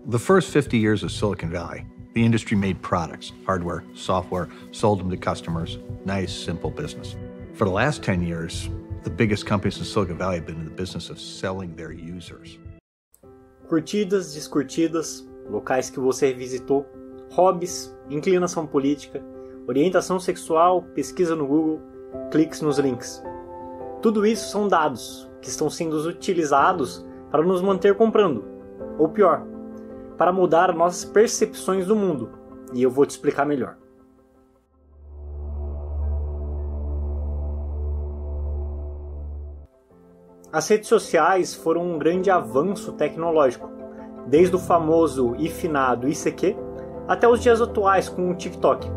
The first 50 years of Silicon Valley, the industry made products, hardware, software, sold them to customers. Nice, simple business. For the last 10 years, the biggest companies in Silicon Valley have been in the business of selling their users. Curtidas, descurtidas, locais que você visitou, hobbies, inclinação política, orientação sexual, pesquisa no Google, cliques nos links. Tudo isso são dados que estão sendo utilizados para nos manter comprando, ou pior, para mudar nossas percepções do mundo, e eu vou te explicar melhor. As redes sociais foram um grande avanço tecnológico, desde o famoso e finado ICQ até os dias atuais com o TikTok.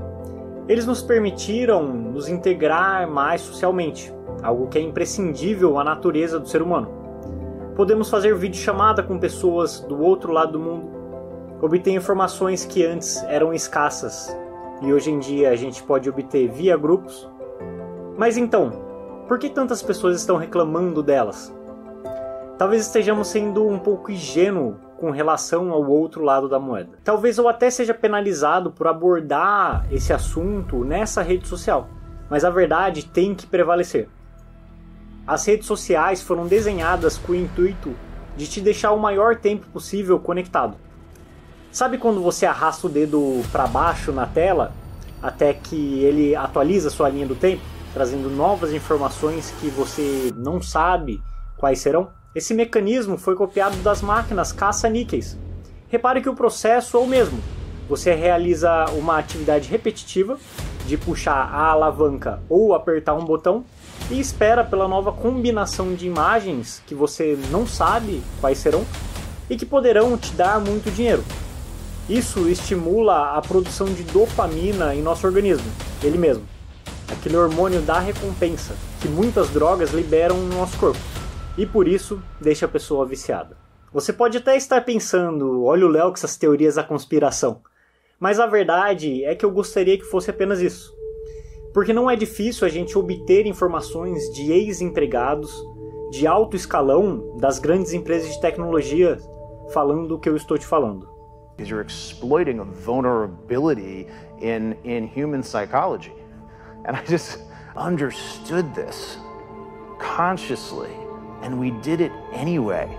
Eles nos permitiram nos integrar mais socialmente, algo que é imprescindível à natureza do ser humano. Podemos fazer videochamada com pessoas do outro lado do mundo, obter informações que antes eram escassas e hoje em dia a gente pode obter via grupos. Mas então, por que tantas pessoas estão reclamando delas? Talvez estejamos sendo um pouco ingênuos com relação ao outro lado da moeda. Talvez eu até seja penalizado por abordar esse assunto nessa rede social, mas a verdade tem que prevalecer. As redes sociais foram desenhadas com o intuito de te deixar o maior tempo possível conectado. Sabe quando você arrasta o dedo para baixo na tela até que ele atualiza sua linha do tempo, trazendo novas informações que você não sabe quais serão? Esse mecanismo foi copiado das máquinas caça-níqueis. Repare que o processo é o mesmo. Você realiza uma atividade repetitiva de puxar a alavanca ou apertar um botão e espera pela nova combinação de imagens que você não sabe quais serão e que poderão te dar muito dinheiro. Isso estimula a produção de dopamina em nosso organismo, ele mesmo. Aquele hormônio da recompensa que muitas drogas liberam no nosso corpo. E por isso deixa a pessoa viciada. Você pode até estar pensando, olha o Léo com essas teorias da conspiração. Mas a verdade é que eu gostaria que fosse apenas isso. Porque não é difícil a gente obter informações de ex-empregados de alto escalão das grandes empresas de tecnologia falando o que eu estou te falando. You're exploiting a vulnerability in human psychology. And I just understood this consciously, and we did it anyway.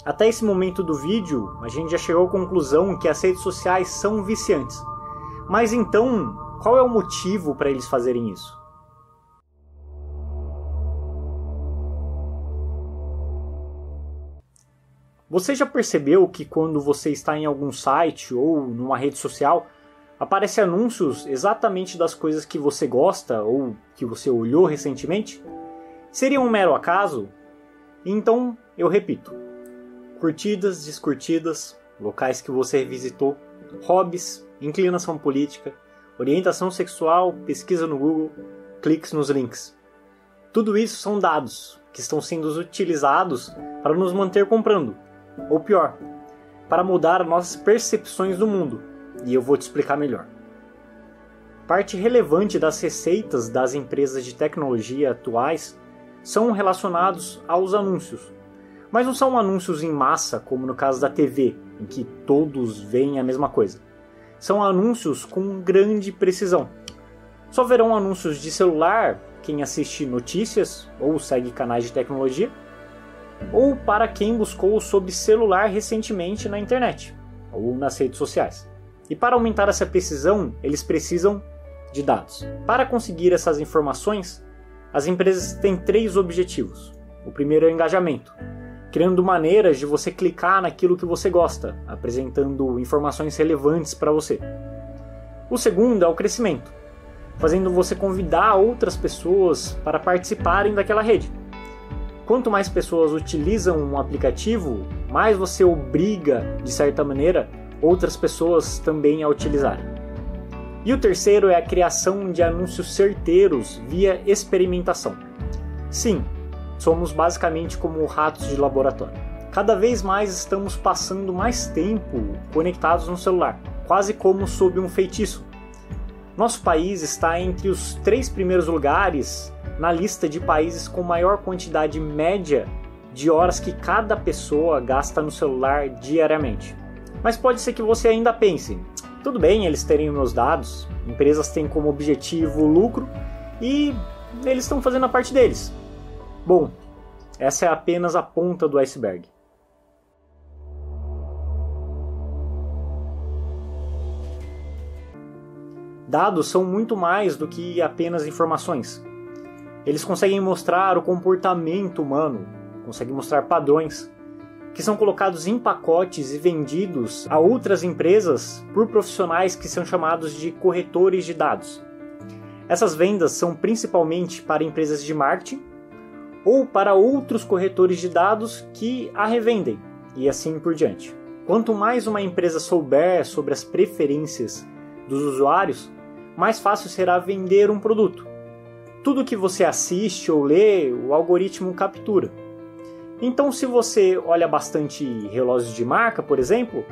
Até esse momento do vídeo, a gente já chegou à conclusão que as redes sociais são viciantes. Mas então, qual é o motivo para eles fazerem isso? Você já percebeu que quando você está em algum site ou numa rede social, aparecem anúncios exatamente das coisas que você gosta ou que você olhou recentemente? Seria um mero acaso? Então, eu repito. Curtidas, descurtidas, locais que você visitou, hobbies, inclinação política, orientação sexual, pesquisa no Google, cliques nos links. Tudo isso são dados que estão sendo utilizados para nos manter comprando. Ou pior, para mudar nossas percepções do mundo, e eu vou te explicar melhor. Parte relevante das receitas das empresas de tecnologia atuais são relacionados aos anúncios, mas não são anúncios em massa, como no caso da TV, em que todos veem a mesma coisa. São anúncios com grande precisão. Só verão anúncios de celular quem assiste notícias ou segue canais de tecnologia, ou para quem buscou sobre celular recentemente na internet ou nas redes sociais. E para aumentar essa precisão, eles precisam de dados. Para conseguir essas informações, as empresas têm 3 objetivos. O primeiro é o engajamento, criando maneiras de você clicar naquilo que você gosta, apresentando informações relevantes para você. O segundo é o crescimento, fazendo você convidar outras pessoas para participarem daquela rede. Quanto mais pessoas utilizam um aplicativo, mais você obriga, de certa maneira, outras pessoas também a utilizarem. E o terceiro é a criação de anúncios certeiros via experimentação. Sim, somos basicamente como ratos de laboratório. Cada vez mais estamos passando mais tempo conectados no celular, quase como sob um feitiço. Nosso país está entre os 3 primeiros lugares na lista de países com maior quantidade média de horas que cada pessoa gasta no celular diariamente. Mas pode ser que você ainda pense, tudo bem eles terem meus dados, empresas têm como objetivo lucro e eles estão fazendo a parte deles. Bom, essa é apenas a ponta do iceberg. Dados são muito mais do que apenas informações. Eles conseguem mostrar o comportamento humano, conseguem mostrar padrões, que são colocados em pacotes e vendidos a outras empresas por profissionais que são chamados de corretores de dados. Essas vendas são principalmente para empresas de marketing ou para outros corretores de dados que a revendem, e assim por diante. Quanto mais uma empresa souber sobre as preferências dos usuários, mais fácil será vender um produto. Tudo que você assiste ou lê, o algoritmo captura. Então, se você olha bastante relógios de marca, por exemplo,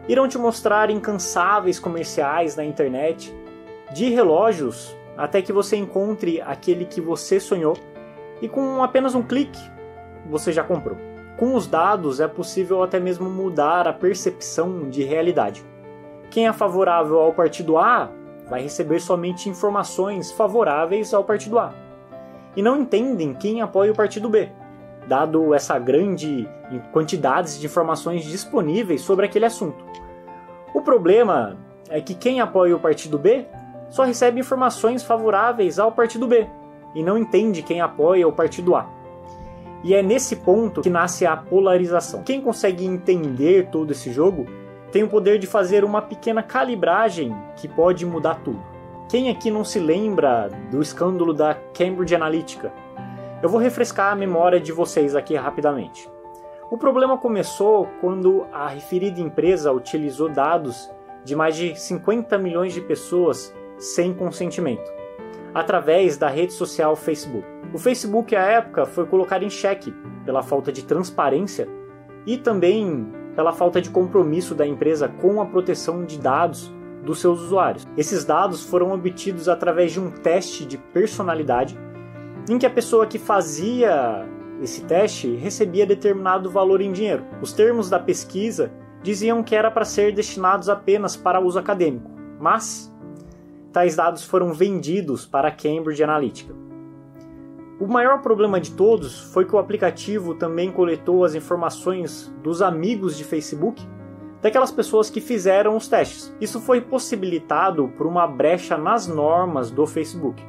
irão te mostrar incansáveis comerciais na internet de relógios até que você encontre aquele que você sonhou e com apenas um clique você já comprou. Com os dados é possível até mesmo mudar a percepção de realidade. Quem é favorável ao partido A vai receber somente informações favoráveis ao partido A e não entendem quem apoia o partido B, dado essa grande quantidade de informações disponíveis sobre aquele assunto. O problema é que quem apoia o partido B só recebe informações favoráveis ao partido B e não entende quem apoia o partido A. E é nesse ponto que nasce a polarização. Quem consegue entender todo esse jogo tem o poder de fazer uma pequena calibragem que pode mudar tudo. Quem aqui não se lembra do escândalo da Cambridge Analytica? Eu vou refrescar a memória de vocês aqui rapidamente. O problema começou quando a referida empresa utilizou dados de mais de 50 milhões de pessoas sem consentimento, através da rede social Facebook. O Facebook, à época, foi colocado em xeque pela falta de transparência e também pela falta de compromisso da empresa com a proteção de dados dos seus usuários. Esses dados foram obtidos através de um teste de personalidade, em que a pessoa que fazia esse teste recebia determinado valor em dinheiro. Os termos da pesquisa diziam que era para ser destinados apenas para uso acadêmico, mas tais dados foram vendidos para a Cambridge Analytica. O maior problema de todos foi que o aplicativo também coletou as informações dos amigos de Facebook daquelas pessoas que fizeram os testes. Isso foi possibilitado por uma brecha nas normas do Facebook,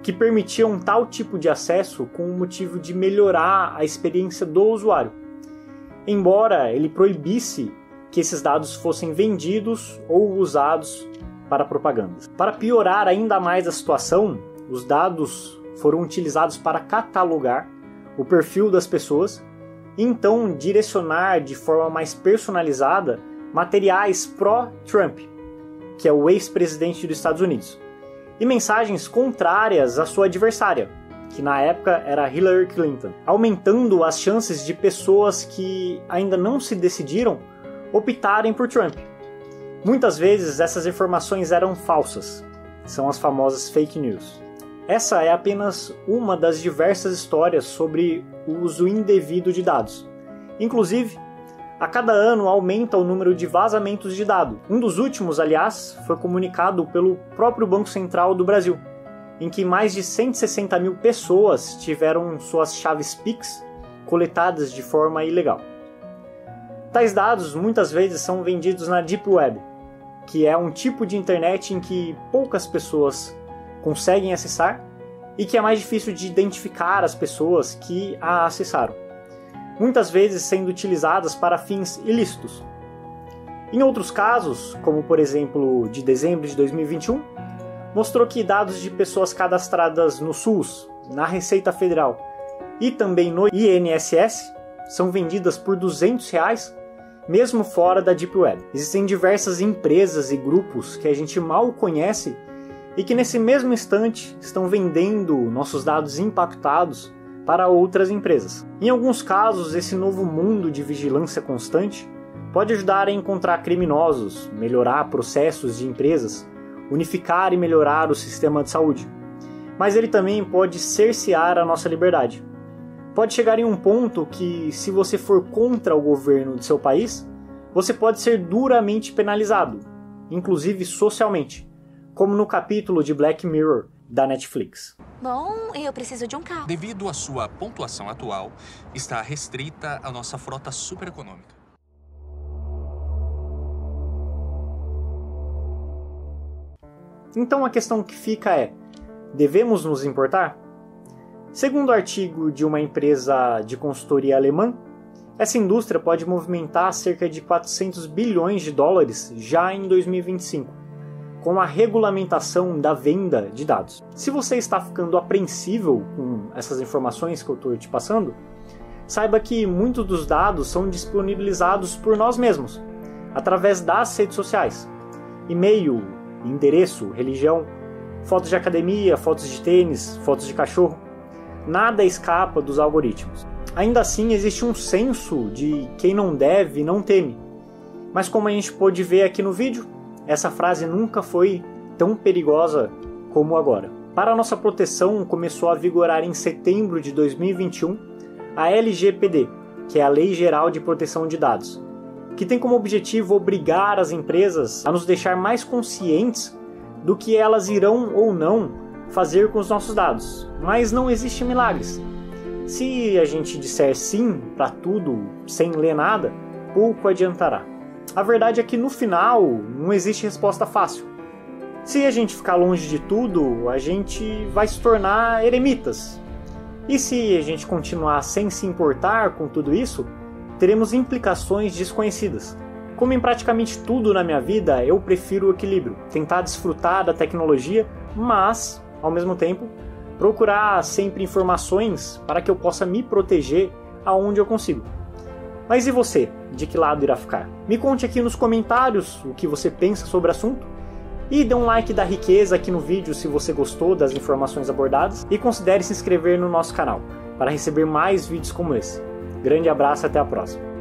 que permitiam tal tipo de acesso com o motivo de melhorar a experiência do usuário, embora ele proibisse que esses dados fossem vendidos ou usados para propagandas. Para piorar ainda mais a situação, os dados foram utilizados para catalogar o perfil das pessoas e então direcionar de forma mais personalizada materiais pró-Trump, que é o ex-presidente dos Estados Unidos, e mensagens contrárias à sua adversária, que na época era Hillary Clinton, aumentando as chances de pessoas que ainda não se decidiram optarem por Trump. Muitas vezes essas informações eram falsas, são as famosas fake news. Essa é apenas uma das diversas histórias sobre o uso indevido de dados. Inclusive, a cada ano aumenta o número de vazamentos de dados. Um dos últimos, aliás, foi comunicado pelo próprio Banco Central do Brasil, em que mais de 160 mil pessoas tiveram suas chaves Pix coletadas de forma ilegal. Tais dados muitas vezes são vendidos na Deep Web, que é um tipo de internet em que poucas pessoas conseguem acessar e que é mais difícil de identificar as pessoas que a acessaram, muitas vezes sendo utilizadas para fins ilícitos. Em outros casos, como por exemplo de dezembro de 2021, mostrou que dados de pessoas cadastradas no SUS, na Receita Federal e também no INSS são vendidas por R$200, mesmo fora da Deep Web. Existem diversas empresas e grupos que a gente mal conhece e que nesse mesmo instante estão vendendo nossos dados impactados para outras empresas. Em alguns casos, esse novo mundo de vigilância constante pode ajudar a encontrar criminosos, melhorar processos de empresas, unificar e melhorar o sistema de saúde. Mas ele também pode cercear a nossa liberdade. Pode chegar em um ponto que, se você for contra o governo de seu país, você pode ser duramente penalizado, inclusive socialmente, como no capítulo de Black Mirror da Netflix. Bom, eu preciso de um carro. Devido à sua pontuação atual, está restrita à nossa frota supereconômica. Então a questão que fica é, devemos nos importar? Segundo o artigo de uma empresa de consultoria alemã, essa indústria pode movimentar cerca de 400 bilhões de dólares já em 2025, com a regulamentação da venda de dados. Se você está ficando apreensível com essas informações que eu estou te passando, saiba que muitos dos dados são disponibilizados por nós mesmos, através das redes sociais. E-mail, endereço, religião, fotos de academia, fotos de tênis, fotos de cachorro. Nada escapa dos algoritmos. Ainda assim, existe um senso de quem não deve não teme. Mas como a gente pôde ver aqui no vídeo, essa frase nunca foi tão perigosa como agora. Para a nossa proteção, começou a vigorar em setembro de 2021 a LGPD, que é a Lei Geral de Proteção de Dados, que tem como objetivo obrigar as empresas a nos deixar mais conscientes do que elas irão ou não fazer com os nossos dados. Mas não existe milagres. Se a gente disser sim para tudo sem ler nada, pouco adiantará. A verdade é que no final não existe resposta fácil. Se a gente ficar longe de tudo, a gente vai se tornar eremitas. E se a gente continuar sem se importar com tudo isso, teremos implicações desconhecidas. Como em praticamente tudo na minha vida, eu prefiro o equilíbrio, tentar desfrutar da tecnologia, mas, ao mesmo tempo, procurar sempre informações para que eu possa me proteger aonde eu consigo. Mas e você? De que lado irá ficar? Me conte aqui nos comentários o que você pensa sobre o assunto e dê um like da riqueza aqui no vídeo se você gostou das informações abordadas e considere se inscrever no nosso canal para receber mais vídeos como esse. Grande abraço e até a próxima!